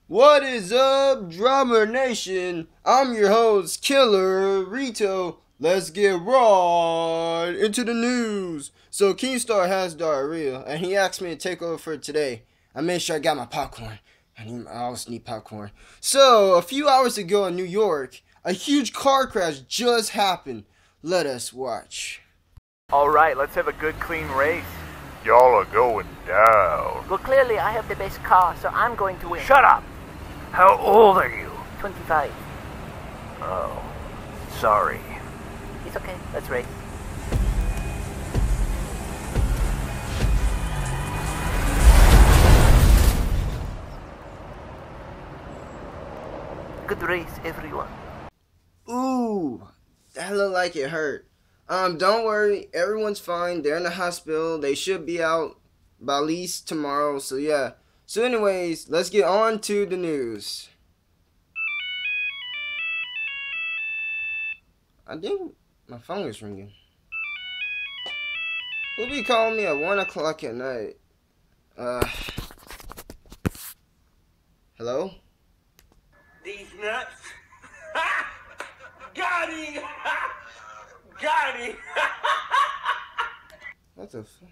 What is up, Drummer Nation? I'm your host, Killer Rito. Let's get right into the news. So Keemstar has diarrhea, and he asked me to take over for today. I made sure I got my popcorn. I always need popcorn. So, a few hours ago in New York, a huge car crash just happened. Let us watch. Alright, let's have a good clean race. Y'all are going down. Well, clearly I have the best car, so I'm going to win. Shut up! How old are you? 25. Oh, sorry. It's okay, let's race. Good race, everyone. Ooh, that looked like it hurt. Don't worry, everyone's fine. They're in the hospital. They should be out by at least tomorrow. So yeah. So anyways, let's get on to the news. I think my phone is ringing. Who be calling me at 1 o'clock at night? Hello? These nuts. Got him! Got him! What the fuck?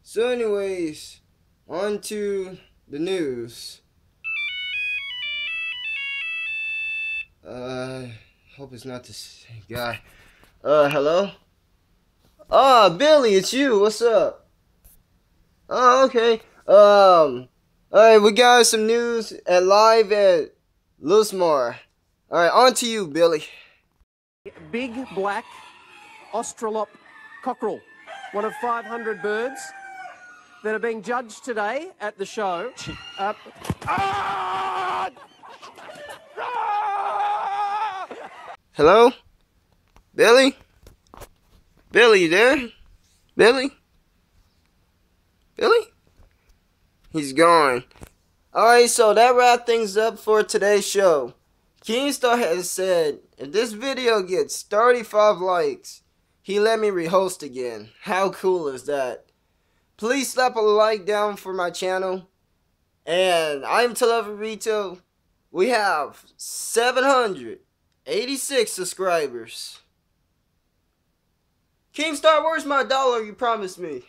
So anyways, on to the news. Hope it's not the same guy. Hello? Oh, Billy, it's you. What's up? Oh, okay. Alright, we got some news live at Lusmore. Alright, on to you, Billy. Big black Australop cockerel, one of 500 birds that are being judged today at the show. Hello? Billy? Billy, you there? Billy? Billy? He's gone. Alright, so that wraps things up for today's show. Keemstar has said, if this video gets 35 likes, he let me rehost again. How cool is that? Please slap a like down for my channel. And I'm Televerito. We have 786 subscribers. Keemstar, where's my dollar you promised me?